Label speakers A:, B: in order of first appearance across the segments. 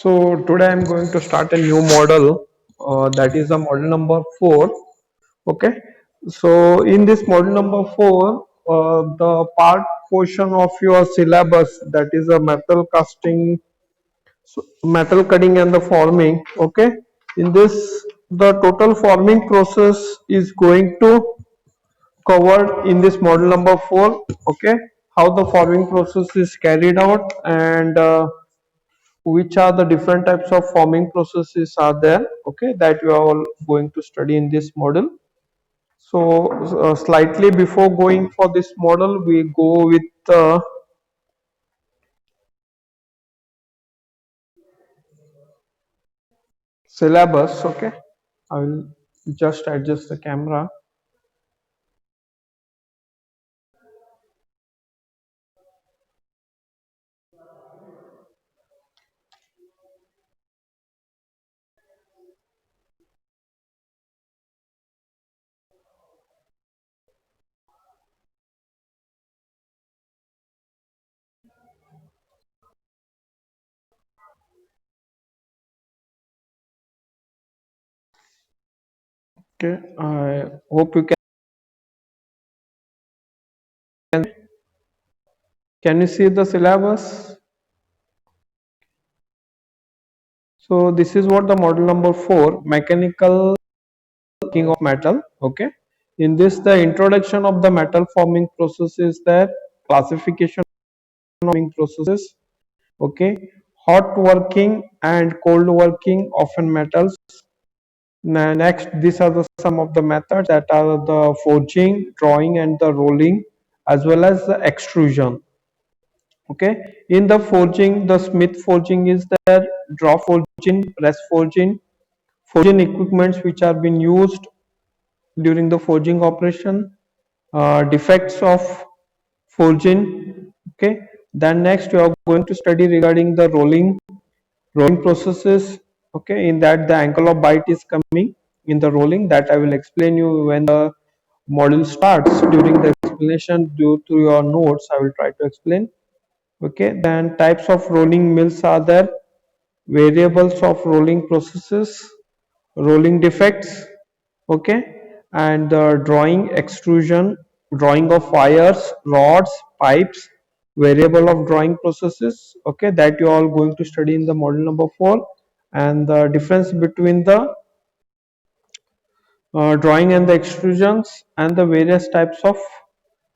A: So today I'm going to start a new model, that is the model number 4. Okay. So in this model number 4, the part portion of your syllabus, that is a metal casting, metal cutting and the forming. Okay. In this, the total forming process is going to covered in this model number 4. Okay. How the forming process is carried out, and which are the different types of forming processes are there, okay, that you are all going to study in this model. So slightly before going for this model, we go with the syllabus. Okay, I will just adjust the camera. Okay, I hope you can you see the syllabus. So this is what the model number 4, mechanical working of metal. Okay, in this, the introduction of the metal forming process is there, classification of forming processes. Okay, hot working and cold working of metals. Next, these are some of the methods, that are the forging, drawing and the rolling, as well as the extrusion. Okay, in the forging, the smith forging is there, draw forging, press forging, forging equipments which are being used during the forging operation, defects of forging. Okay, then next we are going to study regarding the rolling processes. Okay, in that the angle of bite is coming in the rolling, that I will explain you when the module starts. During the explanation, due to your notes, I will try to explain. Okay, then types of rolling mills are there, variables of rolling processes, rolling defects. Okay, and drawing, extrusion, drawing of wires, rods, pipes, variable of drawing processes. Okay, that you are all going to study in the module number 4, and the difference between the drawing and the extrusions, and the various types of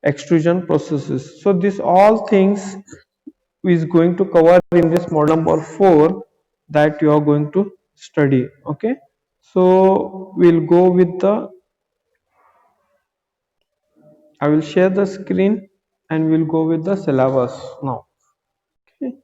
A: extrusion processes. So these all things is going to cover in this model number 4 that you are going to study. Okay, so we'll go with the, I will share the screen and we'll go with the syllabus now. Okay.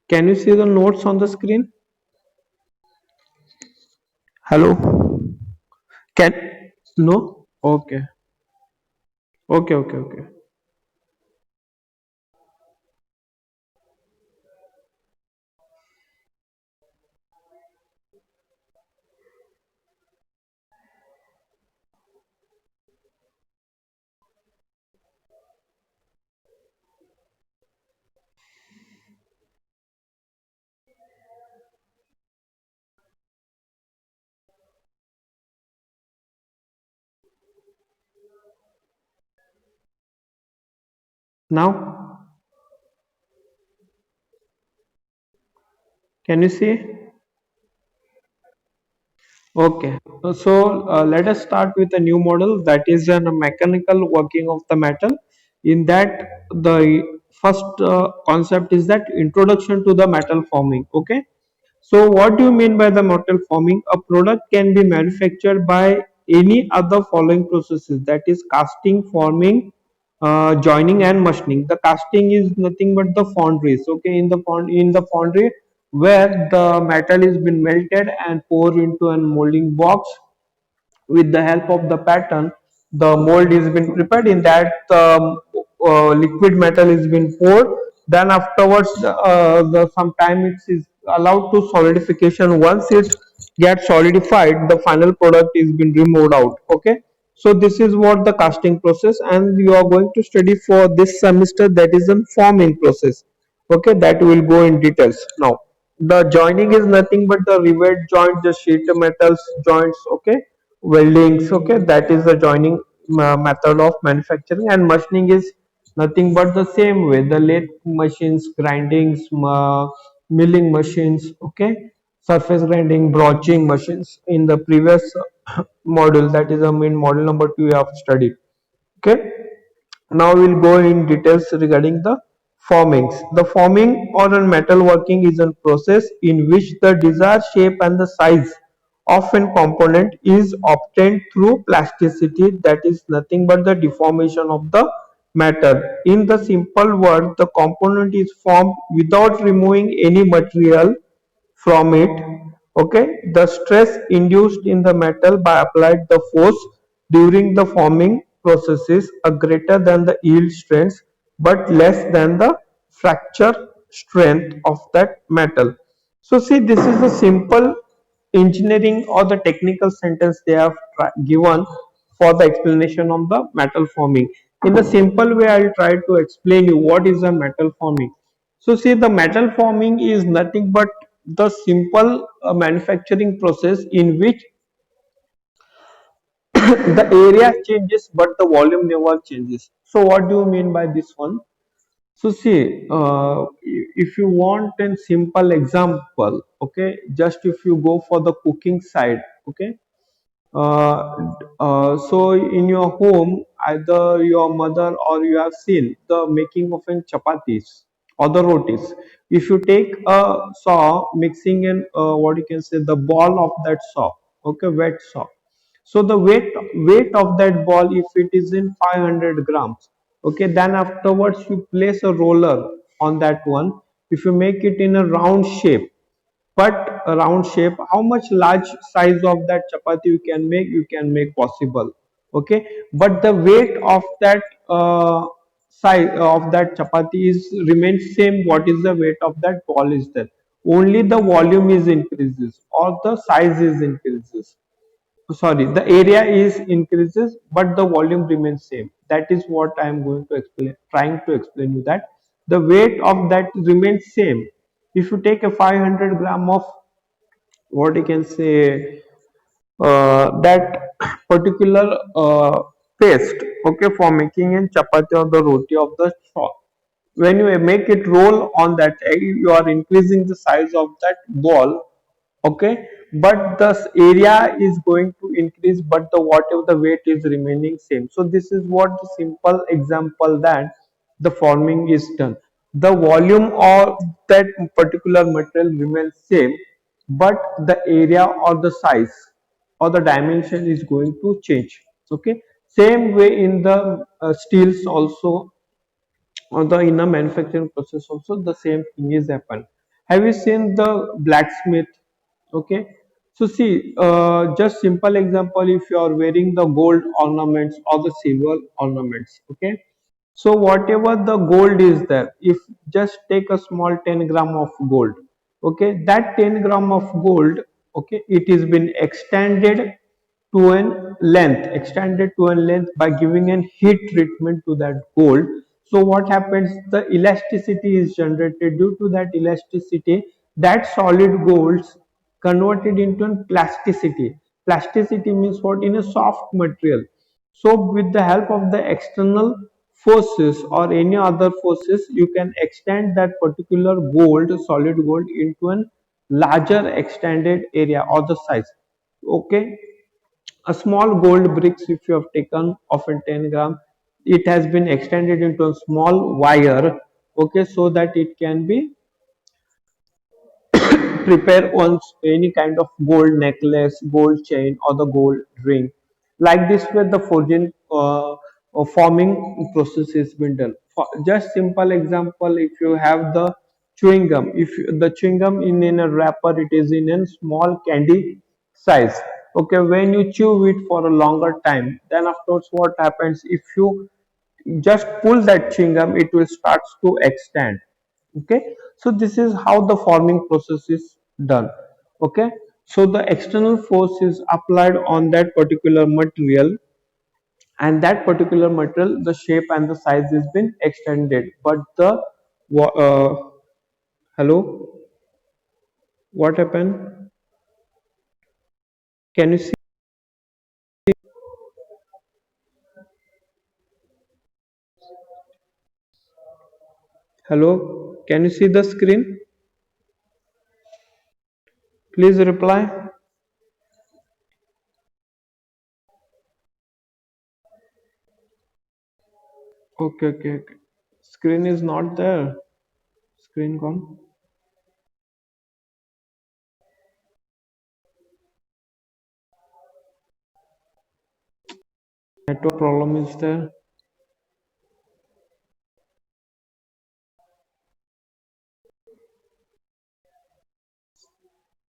A: Can you see the notes on the screen? Hello? Can no? Okay. Okay, okay, okay. Now, can you see? Okay, so let us start with a new model, that is a mechanical working of the metal. In that, the first concept is that introduction to the metal forming. Okay, so what do you mean by the metal forming? A product can be manufactured by any other following processes, that is casting, forming, joining and machining. The casting is nothing but the foundries. Okay, in the foundry where the metal is been melted and poured into a molding box. With the help of the pattern, the mold is been prepared. In that, liquid metal is been poured. Then afterwards, some time it is allowed to solidification. Once it gets solidified, the final product is been removed out. Okay, so this is what the casting process, and you are going to study for this semester, that is a forming process. Okay, that will go in details. Now the joining is nothing but the rivet joint, the sheet metals joints. Okay, weldings. Okay, that is the joining method of manufacturing. And machining is nothing but the same way, the lathe machines, grindings, milling machines. Okay, surface grinding, broaching machines. In the previous module, that is, in module number 2, we have studied. Okay, now we'll go in details regarding the formings. The forming or a metalworking is a process in which the desired shape and the size of a component is obtained through plasticity, that is nothing but the deformation of the metal. In the simple word, the component is formed without removing any material from it. Okay, the stress induced in the metal by applied the force during the forming processes are greater than the yield strength but less than the fracture strength of that metal. So see, this is a simple engineering or the technical sentence they have given for the explanation of the metal forming. In the simple way, I'll try to explain you what is a metal forming. So see, the metal forming is nothing but the simple manufacturing process in which the area changes but the volume never changes. So what do you mean by this one? So see, if you want a simple example, okay, just if you go for the cooking side, okay, so in your home, either your mother or you have seen the making of an chapatis or the rotis. If you take a saw, mixing in what you can say the ball of that saw, okay, wet saw. So the weight of that ball, if it is in 500 grams, okay, then afterwards you place a roller on that one. If you make it in a round shape, but a round shape, how much large size of that chapati you can make possible. Okay, but the weight of that size of that chapati is remains same. What is the weight of that ball is there, only the volume is increases or the size is increases. Sorry, the area is increases but the volume remains same. That is what I am going to explain, trying to explain you, that the weight of that remains same. If you take a 500 gram of what you can say that particular paste, okay, for making in chapati or the roti of the shop, when you make it roll on that egg, you are increasing the size of that ball. Okay, but the area is going to increase but the whatever the weight is remaining same. So this is what the simple example that the forming is done. The volume of that particular material remains same, but the area or the size or the dimension is going to change. Okay, same way in the steels also, or the inner manufacturing process also the same thing is happen. Have you seen the blacksmith? Okay, so see, just simple example, if you are wearing the gold ornaments or the silver ornaments, okay, so whatever the gold is there, if just take a small 10 gram of gold, okay, that 10 gram of gold, okay, it is been extended to a length by giving a heat treatment to that gold. So what happens, the elasticity is generated. Due to that elasticity, that solid gold converted into a plasticity. Plasticity means what, in a soft material. So with the help of the external forces or any other forces, you can extend that particular gold, solid gold, into a larger extended area or the size. Okay, a small gold bricks, if you have taken of a 10 gram, it has been extended into a small wire. Okay, so that it can be prepare on any kind of gold necklace, gold chain or the gold ring. Like this way the forging forming process has been done. Just simple example, if you have the chewing gum, if the chewing gum in a wrapper, it is in a small candy size. Okay, when you chew it for a longer time, then afterwards what happens, if you just pull that chewing gum, it will start to extend. Okay, so this is how the forming process is done. Okay, so the external force is applied on that particular material, and that particular material, the shape and the size has been extended, but the hello, what happened, can you see? Hello, can you see the screen? Please reply. Okay, okay, okay. Screen is not there. Screen gone. Network problem is there.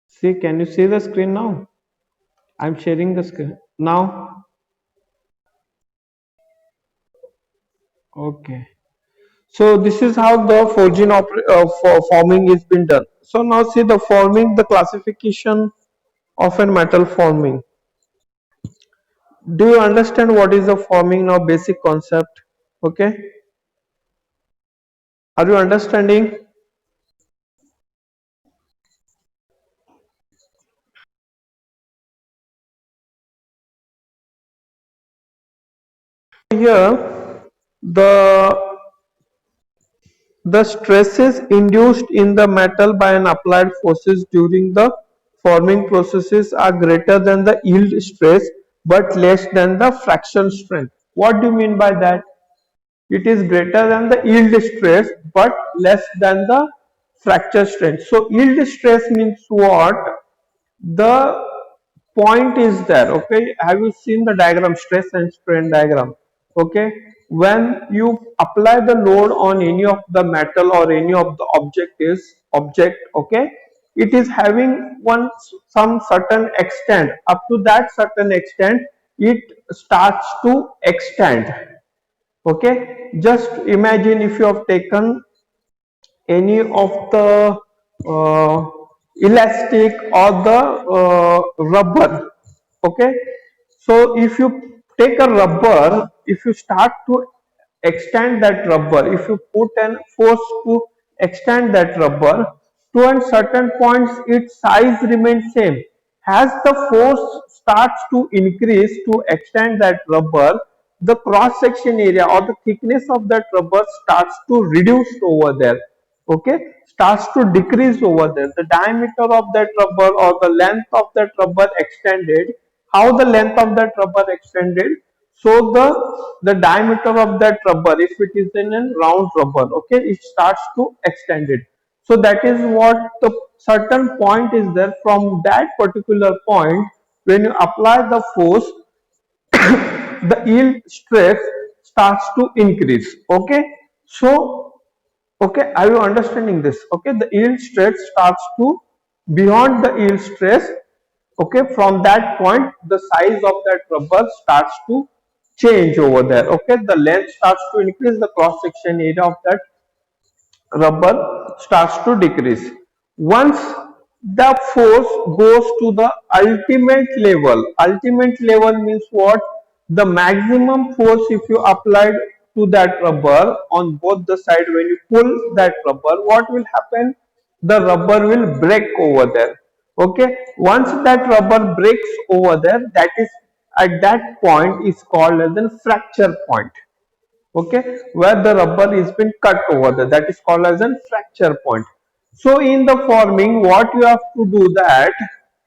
A: See, can you see the screen now? I'm sharing the screen now. Okay. So this is how the forging forming is been done. So now see the forming, the classification of a metal forming. Do you understand what is the forming now? Basic concept. Okay. Are you understanding? Here, the the stresses induced in the metal by an applied forces during the forming processes are greater than the yield stress but less than the fraction strength. What do you mean by that? It is greater than the yield stress but less than the fracture strength. So yield stress means what? The point is there. Okay, have you seen the diagram, stress and strain diagram? Okay, when you apply the load on any of the metal or any of the object, okay, it is having one some certain extent. Up to that certain extent it starts to extend. Okay, just imagine if you have taken any of the elastic or the rubber. Okay, so if you take a rubber, if you start to extend that rubber, if you put an force to extend that rubber to a certain points, its size remains same. As the force starts to increase to extend that rubber, the cross section area or the thickness of that rubber starts to reduce over there. Okay, starts to decrease over there. The diameter of that rubber or the length of that rubber extended. How the length of that rubber extended? So the diameter of that rubber, if it is in a round rubber, okay, it starts to extend it. So that is what the certain point is there. From that particular point, when you apply the force, the yield stress starts to increase. Okay, so okay, are you understanding this? Okay, the yield stress starts to beyond the yield stress. Okay, from that point the size of that rubber starts to change over there. Okay, the length starts to increase, the cross section area of that rubber starts to decrease. Once the force goes to the ultimate level means what? The maximum force if you applied to that rubber on both the side, when you pull that rubber, what will happen? The rubber will break over there. Okay, once that rubber breaks over there, that is at that point is called as a fracture point. Okay, where the rubber is been cut over there, that is called as a fracture point. So in the forming, what you have to do that,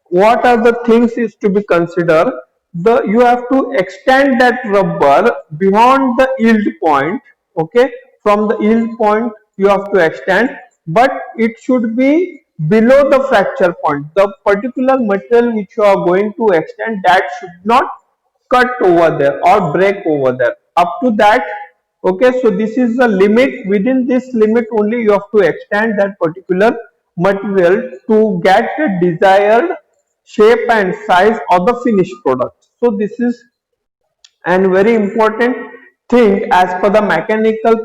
A: what are the things is to be considered? The you have to extend that rubber beyond the yield point. Okay, from the yield point you have to extend, but it should be below the fracture point. The particular material which you are going to extend, that should not cut over there or break over there. Up to that, okay, so this is the limit. Within this limit only you have to extend that particular material to get the desired shape and size of the finished product. So this is and very important thing as per the mechanical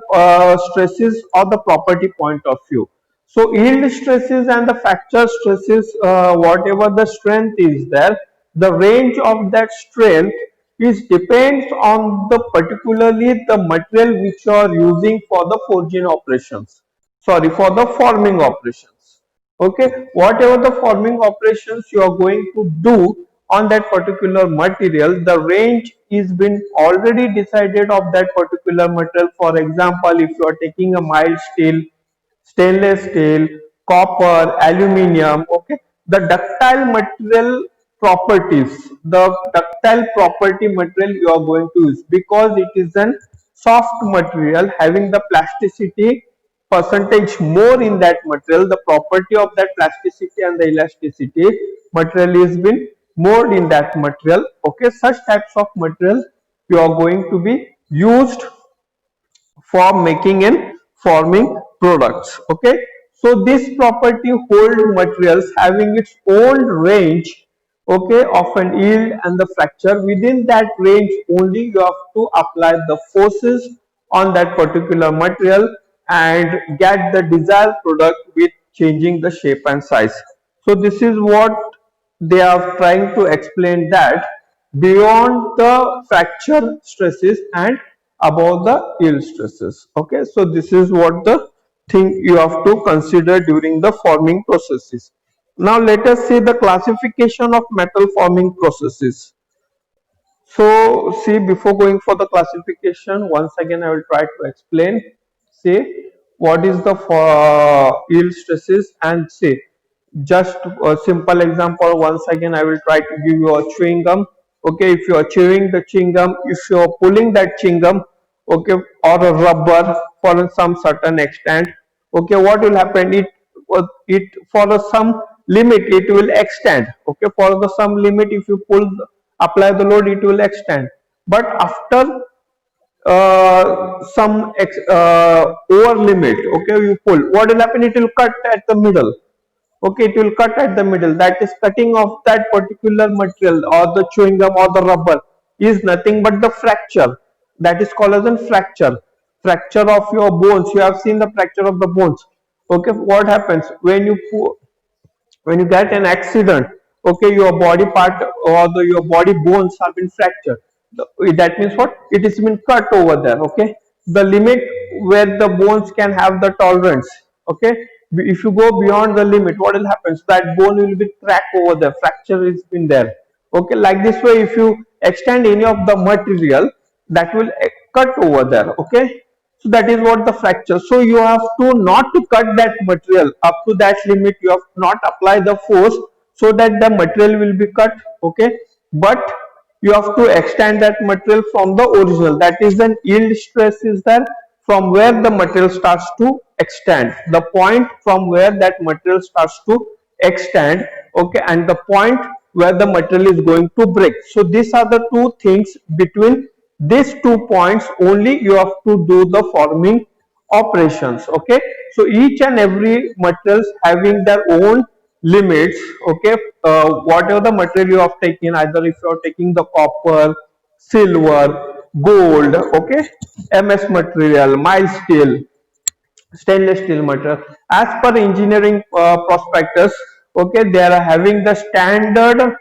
A: stresses or the property point of view. So yield stresses and the fracture stresses, whatever the strength is there, the range of that strength is depends on the particularly the material which you are using for the forging operations, sorry, for the forming operations. Okay, whatever the forming operations you are going to do on that particular material, the range is been already decided of that particular material. For example, if you are taking a mild steel, stainless steel, copper, aluminium, okay, the ductile material properties, the ductile property material you are going to use, because it is an soft material having the plasticity percentage more in that material, the property of that plasticity and the elasticity material is been more in that material. Okay, such types of material you are going to be used for making and forming products. Okay, so this property hold materials having its own range, okay, of an yield and the fracture. Within that range only you have to apply the forces on that particular material and get the desired product with changing the shape and size. So this is what they are trying to explain, that beyond the fracture stresses and above the yield stresses. Okay, so this is what the thing you have to consider during the forming processes. Now let us see the classification of metal forming processes. So see, before going for the classification, once again I will try to explain. See what is the yield stresses, and see just a simple example. Once again I will try to give you a chewing gum. Okay, if you are chewing the chewing gum, if you are pulling that chewing gum, okay, or a rubber for some certain extent, okay, what will happen? It for some limit it will extend. Okay, for the some limit, if you pull, apply the load, it will extend. But after some over limit, okay, you pull, what will happen? It will cut at the middle. Okay, it will cut at the middle. That is cutting of that particular material, or the chewing gum or the rubber is nothing but the fracture. That is called as a fracture. Fracture of your bones. You have seen the fracture of the bones. Okay, what happens when you get an accident? Okay, your body part or your body bones have been fractured. That means what? It has been cut over there. Okay, the limit where the bones can have the tolerance. Okay, if you go beyond the limit, what will happen? So that bone will be cracked over there, fracture is been there. Okay, like this way, if you extend any of the material, that will cut over there. Okay, so that is what the fracture. So you have to not to cut that material up to that limit. You have to not apply the force so that the material will be cut. Okay, but you have to extend that material from the original. That is, an yield stress is there from where the material starts to extend. The point from where that material starts to extend. Okay, and the point where the material is going to break. So these are the two things. Between these 2 points only you have to do the forming operations. Okay, so each and every materials having their own limits. Okay, whatever the material you have taken, either if you are taking the copper, silver, gold, okay, ms material, mild steel, stainless steel material, as per engineering prospectus, okay, they are having the standard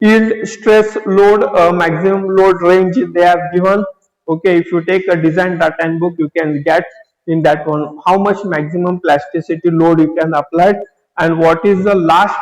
A: yield stress load, maximum load range they have given. Okay, if you take a design data handbook, you can get in that one how much maximum plasticity load you can apply, and what is the last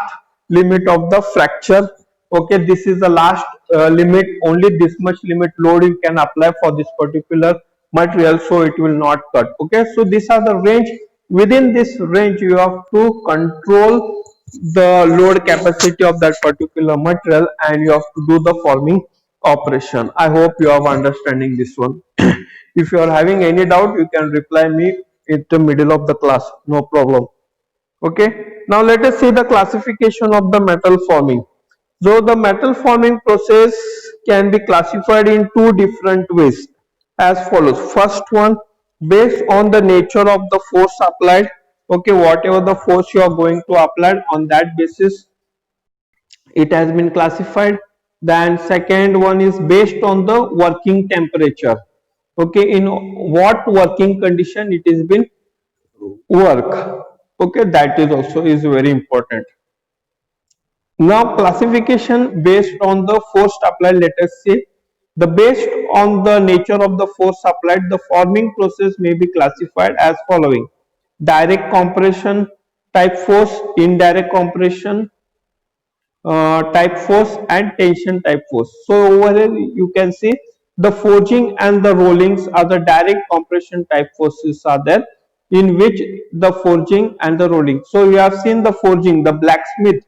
A: limit of the fracture. Okay, this is the last limit. Only this much limit load you can apply for this particular material, so it will not cut. Okay, so these are the range. Within this range you have to control the load capacity of that particular material, and you have to do the forming operation. I hope you are understanding this one. If you are having any doubt, you can reply me in the middle of the class, no problem. Okay, now let us see the classification of the metal forming. So the metal forming process can be classified in two different ways as follows. First one, based on the nature of the force applied, okay, whatever the force you are going to apply, on that basis it has been classified. Then second one is based on the working temperature, okay, in what working condition it is been work, okay, that is also is very important. Now classification based on the force applied, let us see. The based on the nature of the force applied, the forming process may be classified as following: direct compression type force, indirect compression type force, and tension type force. So over here you can see the forging and the rollings are the direct compression type forces are there, in which the forging and the rolling. So you have seen the forging, the blacksmith,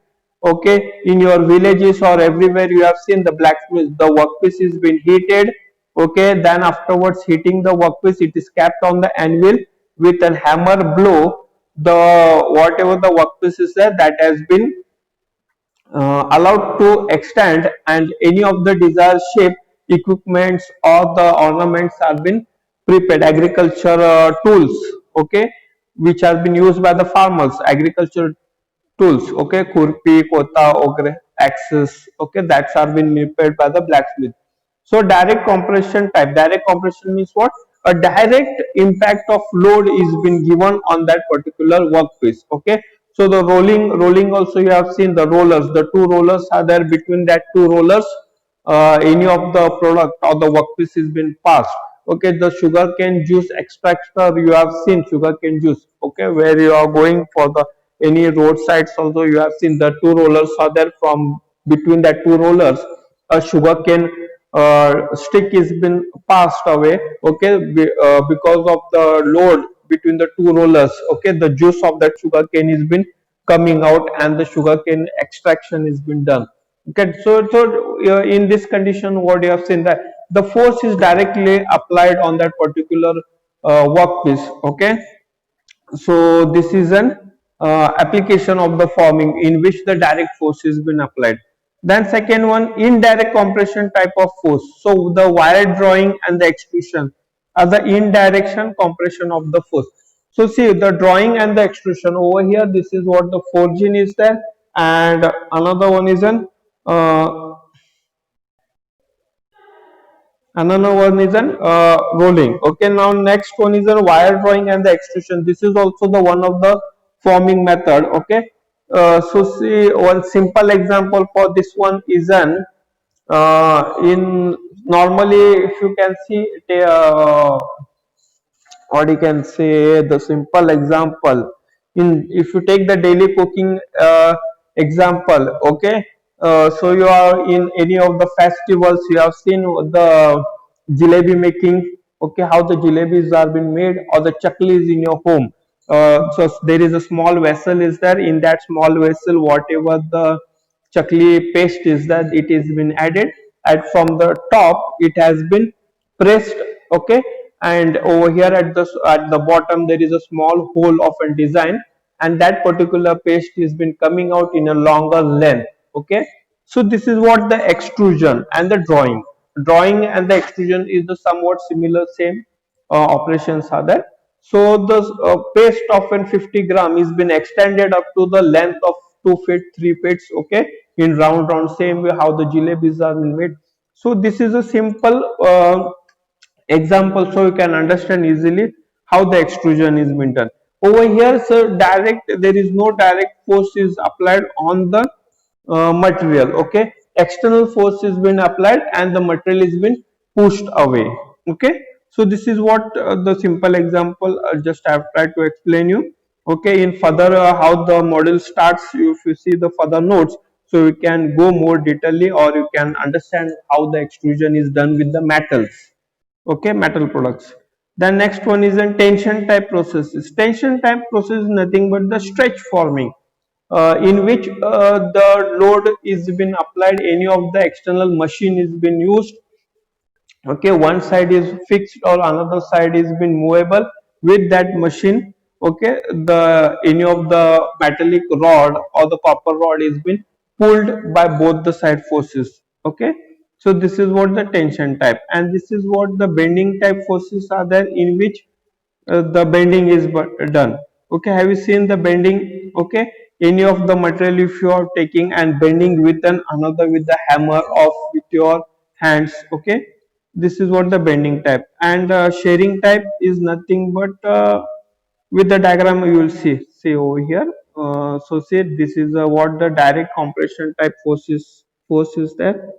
A: okay, in your villages or everywhere you have seen the blacksmith, the workpiece is been heated, okay, then afterwards heating the workpiece, it is kept on the anvil with a hammer blow, the whatever the workpiece is there, that has been allowed to extend, and any of the desired shape equipments or the ornaments have been prepared, agriculture tools, okay, which have been used by the farmers, agriculture tools, okay, kurpi, kota, ogre, axes, okay, that's are been prepared by the blacksmith. So direct compression type, direct compression means what? A direct impact of load is been given on that particular workpiece, okay. So the rolling also you have seen the rollers, the two rollers are there, between that two rollers any of the product or the workpiece is been passed, okay. The sugarcane juice extractor, you have seen sugarcane juice, okay, where you are going for the any roadsides also you have seen the two rollers are there, from between that two rollers a sugarcane stick is been passed away, okay, because of the load between the two rollers, okay, the juice of that sugarcane is been coming out and the sugarcane extraction is been done, okay. So in this condition what you have seen, that the force is directly applied on that particular workpiece, okay. So this is an application of the forming in which the direct force has been applied. Then second one, indirect compression type of force. So the wire drawing and the extrusion are the indirect compression of the force. So see the drawing and the extrusion over here, this is what the forging is there, and another one is an another one is an rolling, okay. Now next one is a wire drawing and the extrusion. This is also the one of the forming method, okay. So see one simple example for this one is an in normally if you can see what you can say, the simple example, in if you take the daily cooking example, okay. So you are in any of the festivals, you have seen the jalebi making, okay, how the jalebis are being made, or the chaklis in your home. So there is a small vessel is there, in that small vessel whatever the chakli paste is that it is been added, and from the top it has been pressed, okay, and over here at the bottom there is a small hole of a design, and that particular paste has been coming out in a longer length, okay. So this is what the extrusion and the drawing and the extrusion is the somewhat similar, same operations are there. So the paste of an 50 gram is been extended up to the length of 2 feet 3 feet, okay, in round same way how the jalebis are made. So this is a simple example, so you can understand easily how the extrusion is been done. Over here, so direct, there is no direct force is applied on the material, okay. External force is been applied and the material is been pushed away, okay. So this is what the simple example just I have tried to explain you, okay. In further how the model starts, if you see the further notes, so you can go more detailedly, or you can understand how the extrusion is done with the metals, okay, metal products. The next one is a tension type processes. Tension type process is nothing but the stretch forming, in which the load is been applied, any of the external machine is been used, okay. One side is fixed or another side is been movable with that machine, okay. The any of the metallic rod or the copper rod is been pulled by both the side forces, okay. So this is what the tension type, and this is what the bending type forces are there, in which the bending is done. Okay, have you seen the bending? Okay, any of the material if you are taking and bending with an another with the hammer of with your hands. Okay, this is what the bending type, and shearing type is nothing but with the diagram you will see over here. So see, this is what the direct compression type force is there.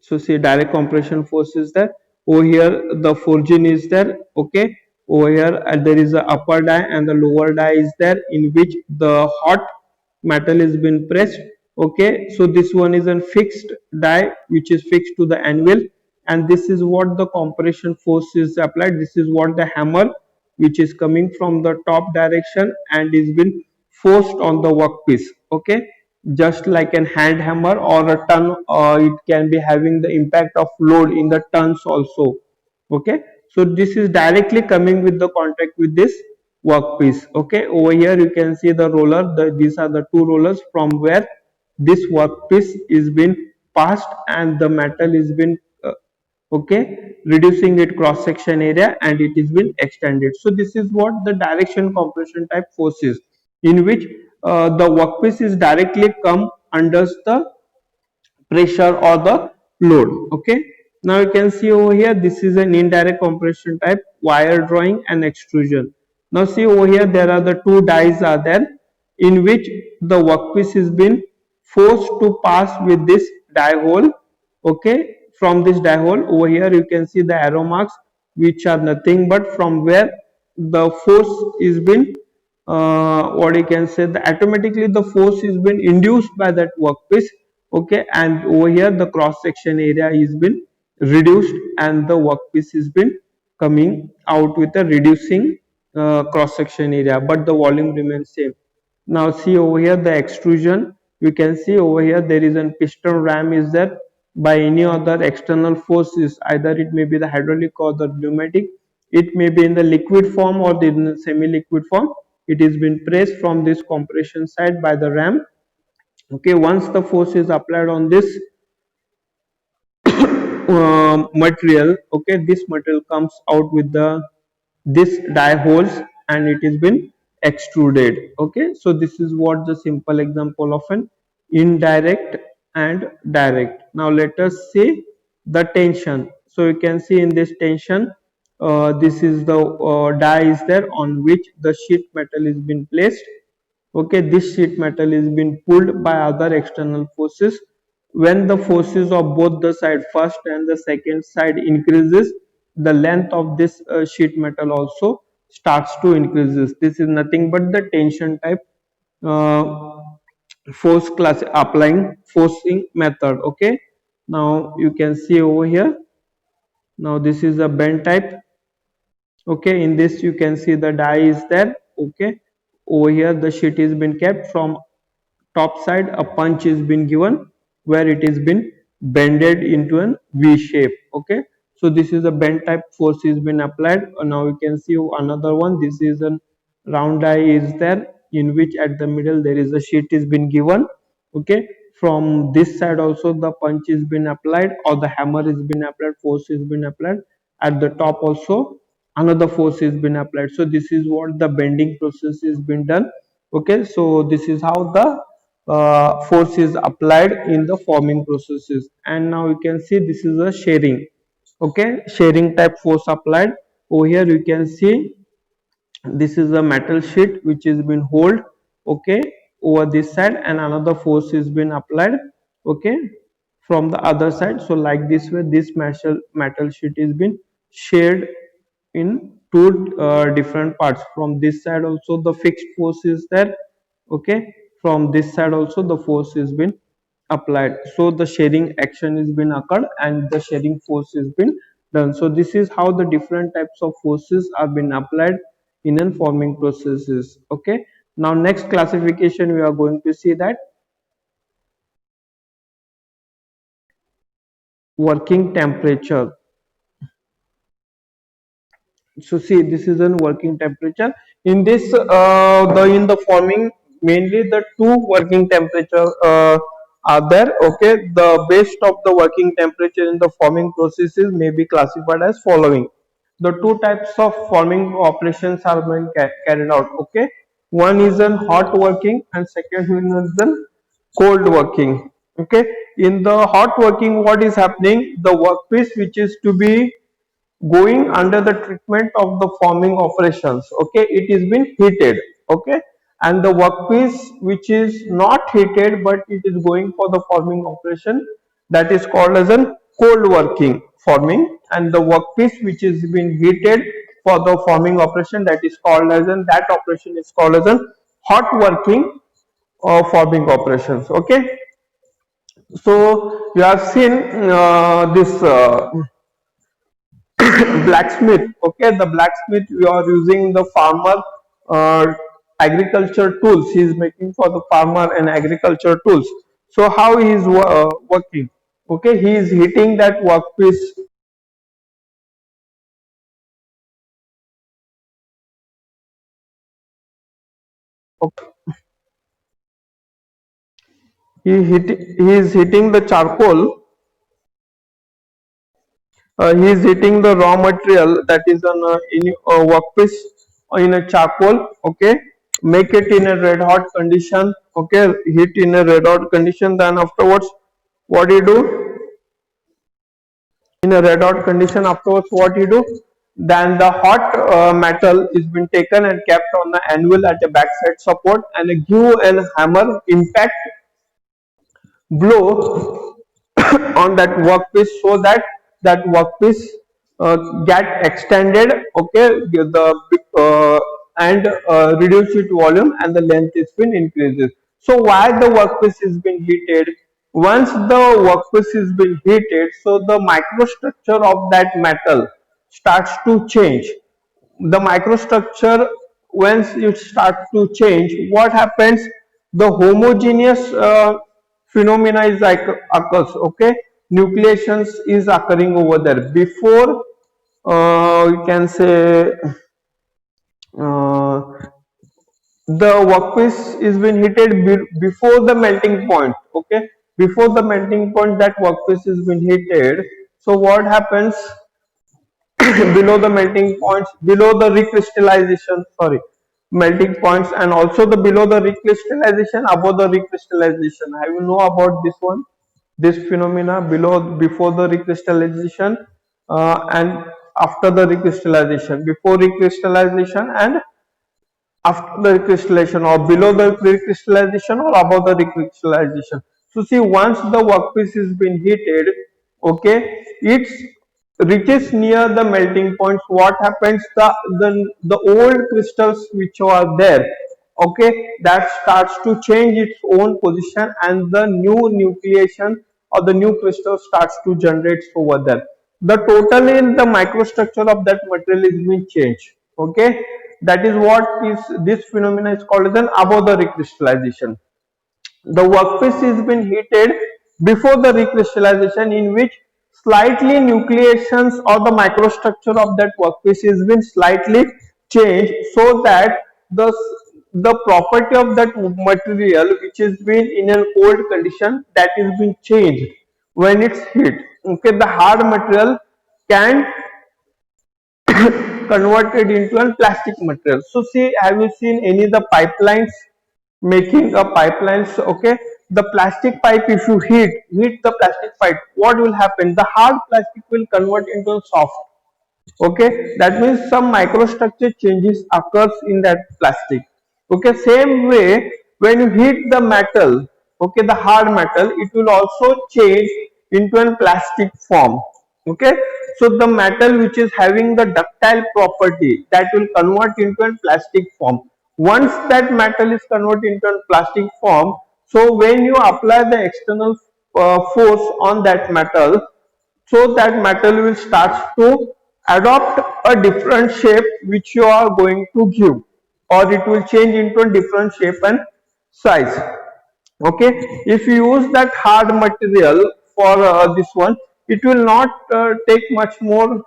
A: So see, direct compression force is there. Over here the forging is there. Okay, over here there is a upper die and the lower die is there, in which the hot metal is been pressed. Okay, so this one is a fixed die which is fixed to the anvil, and this is what the compression force is applied. This is what the hammer which is coming from the top direction and is been forced on the workpiece. Okay, just like an hand hammer or a ton, it can be having the impact of load in the tons also. Okay, so this is directly coming with the contact with this workpiece. Okay, over here you can see the roller, these are the two rollers from where this workpiece is been passed and the metal is been okay, reducing it cross section area and it is been extended. So this is what the direction compression type force is, in which the workpiece is directly come under the pressure or the load. Okay, now you can see over here this is an indirect compression type, wire drawing and extrusion. Now see over here there are the two dies are there, in which the workpiece is been forced to pass with this die hole. Okay, from this die hole over here you can see the arrow marks, which are nothing but from where the force is been what you can say, the automatically the force is been induced by that workpiece. Okay, and over here the cross section area is been reduced and the workpiece is been coming out with a reducing cross section area, but the volume remains same. Now see over here the extrusion, you can see over here there is a piston ram is there by any other external forces, either it may be the hydraulic or the pneumatic, it may be in the liquid form or the semi liquid form. It is been pressed from this compression side by the ram. Okay, once the force is applied on this material, okay, this material comes out with the this die holes and it has been extruded. Okay, so this is what the simple example of an indirect and direct. Now let us see the tension. So you can see in this tension, this is the die is there on which the sheet metal is been placed. Okay, this sheet metal is being pulled by other external forces. When the forces of both the side, first and the second side, increases, the length of this sheet metal also starts to increases. This is nothing but the tension type uh, force class applying forcing method. Okay, now you can see over here, now this is a bend type. Okay, in this you can see the die is there. Okay, over here the sheet is been kept from top side, a punch is been given where it is been bended into an V shape. Okay, so this is a bend type force is been applied. Now you can see another one, this is a round die is there, in which at the middle there is a sheet is been given. Okay, from this side also the punch is been applied or the hammer is been applied, force is been applied. At the top also another force is been applied. So this is what the bending process is been done. Okay, so this is how the force is applied in the forming processes. And now you can see this is a shearing. Okay, shearing type force applied. Over here you can see this is a metal sheet which is been hold, okay, over this side, and another force is been applied, okay, from the other side. So like this way this metal sheet is been sheared in two different parts. From this side also the fixed force is there. Okay, from this side also the force is been applied. So the shearing action is been occurred and the shearing force is been done. So this is how the different types of forces are been applied in an forming processes. Okay, now next classification we are going to see that working temperature. So see, this is a working temperature. In this, the in the forming mainly the two working temperature are there. Okay, the base of the working temperature in the forming processes may be classified as following. The two types of forming operations are being carried out. Okay, one is an hot working and second one is an cold working. Okay, in the hot working, what is happening, the workpiece which is to be going under the treatment of the forming operations, okay, it is been heated. Okay, and the workpiece which is not heated but it is going for the forming operation, that is called as an cold working forming, and the workpiece which is been heated for the forming operation, that is called as an, that operation is called as an hot working forming operations. Okay, so you have seen this blacksmith. Okay, the blacksmith, we are using the farmer uh, agriculture tools, he is making for the farmer and agriculture tools. So how he is working, okay, he is hitting that workpiece. Okay. He is hitting the charcoal, he is heating the raw material that is on in a workpiece in a charcoal. Okay, make it in a red hot condition. Okay, heat in a red hot condition, then afterwards what do you do, in a red hot condition, afterwards what you do, then the hot metal is been taken and kept on the anvil at the backside support, and a give and hammer impact blow on that workpiece, so that that workpiece get extended. Okay, the and reduce its volume and the length is been increases. So why the workpiece is being heated, once the workpiece is being heated, so the microstructure of that metal starts to change. The microstructure, once it starts to change, what happens, the homogeneous phenomena is like occurs. Okay, nucleations is occurring over there before you can say uh, the workpiece is been heated before the melting point. Okay, before the melting point that workpiece is been heated. So what happens, below the melting points, below the recrystallization, sorry, melting points, and also the below the recrystallization, above the recrystallization. Have you know about this one, this phenomena below, before the recrystallization and after the recrystallization, before recrystallization and after the recrystallization, or below the recrystallization or above the recrystallization. So see, once the workpiece is been heated, okay, it reaches near the melting points. What happens? The old crystals which are there, okay, that starts to change its own position, and the new nucleation or the new crystal starts to generate over there. The total in the microstructure of that material is being changed. Okay, that is what is, this phenomena is called as an above the recrystallization. The workpiece is been heated before the recrystallization, in which slightly nucleations or the microstructure of that workpiece is been slightly changed, so that the property of that material which has been in a cold condition, that is been changed when it's heat. Okay, the hard material can converted into a plastic material. So see, have you seen any of the pipelines, making a pipelines? Okay, the plastic pipe, if you heat the plastic pipe, what will happen, the hard plastic will convert into a soft. Okay, that means some microstructure changes occurs in that plastic. Okay, same way, when you heat the metal, okay, the hard metal, it will also change into a plastic form. Okay, so the metal which is having the ductile property, that will convert into a plastic form. Once that metal is converted into a plastic form, so when you apply the external force on that metal, so that metal will start to adopt a different shape which you are going to give, or it will change into a different shape and size. Okay, if you use that hard material for this one, it will not take much more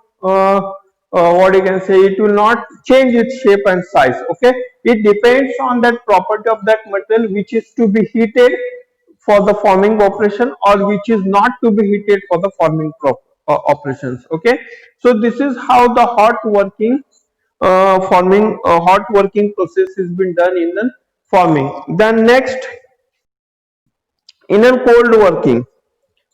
A: what you can say, it will not change its shape and size. Okay, it depends on that property of that material which is to be heated for the forming operation or which is not to be heated for the forming operations. Okay, so this is how the hot working process has been done in the forming. Then next, in a cold working.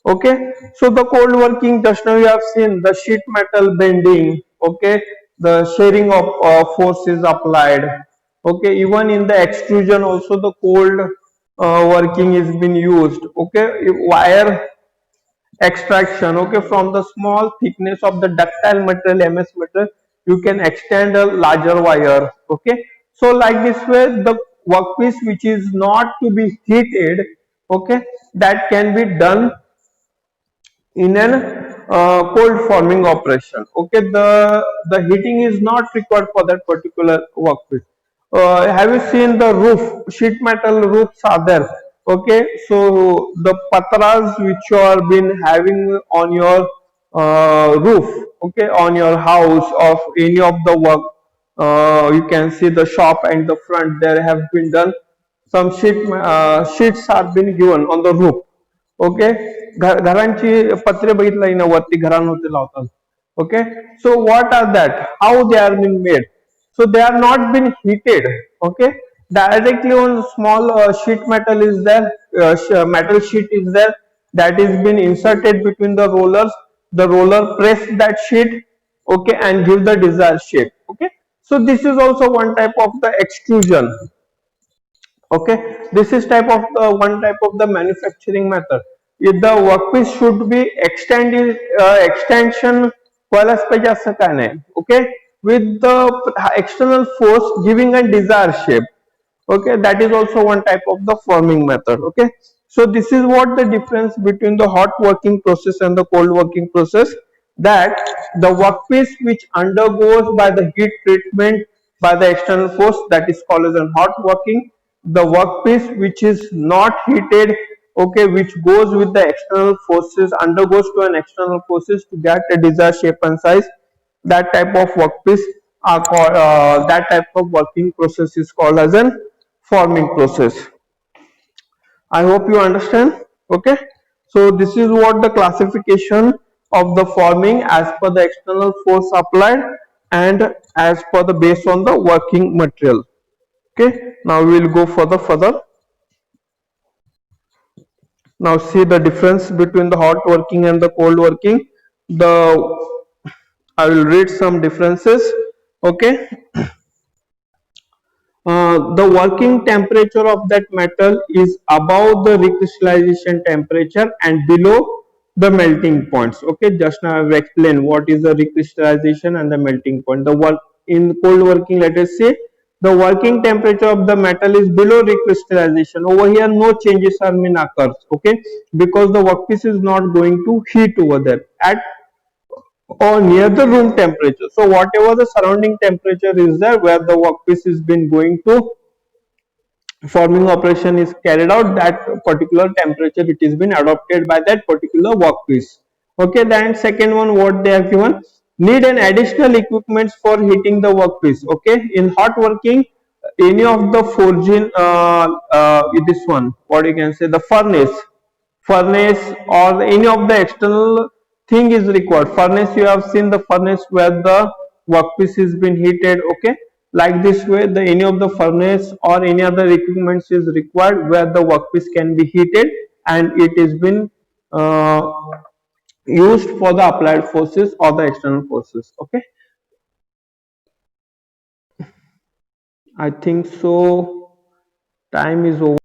A: Okay, so the cold working, just now you have seen the sheet metal bending. Okay, the sharing of force is applied. Okay, even in the extrusion also the cold working is been used. Okay, wire extraction. Okay, from the small thickness of the ductile material, ms material, you can extend a larger wire. Okay, so like this way the workpiece which is not to be heated, okay, that can be done in an cold forming operation. Okay, the heating is not required for that particular workpiece. Have you seen the roof? Sheet metal roofs are there. Okay, so the patras which you are been having on your roof, okay, on your house of any of the work, you can see the shop and the front there have been done some sheets are been given on the roof. Okay, घरांची पत्रे बघितलं ना वरती घरांवरती लावतात. Okay, so what are that, how they are been made, so they are not been heated. Okay, directly on small sheet metal is there, metal sheet is there, that is been inserted between the rollers. The roller press that sheet, okay, and give the desired shape. Okay, so this is also one type of the extrusion. Okay, this is type of one type of the manufacturing method. If the workpiece should be extended, extension व्हायलाच पाहिजे असं काय नाही. Okay, with the external force giving a desired shape. Okay, that is also one type of the forming method. Okay, so this is what the difference between the hot working process and the cold working process, that the workpiece which undergoes by the heat treatment by the external force, that is called as a hot working. The workpiece which is not heated, okay, which goes with the external forces, undergoes to an external forces to get a desired shape and size, that type of workpiece are called, that type of working process is called as an forming process. I hope you understand. Okay, so this is what the classification of the forming as per the external force applied and as per the based on the working material. Okay, now we will go further. Now see the difference between the hot working and the cold working. The I will read some differences. Okay, the working temperature of that metal is above the recrystallization temperature and below the melting points. Okay, just now I have explained what is the recrystallization and the melting point. The work in cold working, let us say the working temperature of the metal is below recrystallization. Over here no changes are been occurs. Okay, because the workpiece is not going to heat over there at or near the room temperature. So whatever the surrounding temperature is there where the workpiece is been going to forming operation is carried out, that particular temperature it is been adopted by that particular workpiece. Okay, then second one what they have given, need an additional equipments for heating the workpiece. Okay, in hot working any of the forging this one, what you can say, the furnace or any of the external thing is required. Furnace, you have seen the furnace where the workpiece is been heated. Okay, like this way the any of the furnace or any other equipments is required where the workpiece can be heated and it is been uh, used for the applied forces or the external forces. Okay, I think so time is over.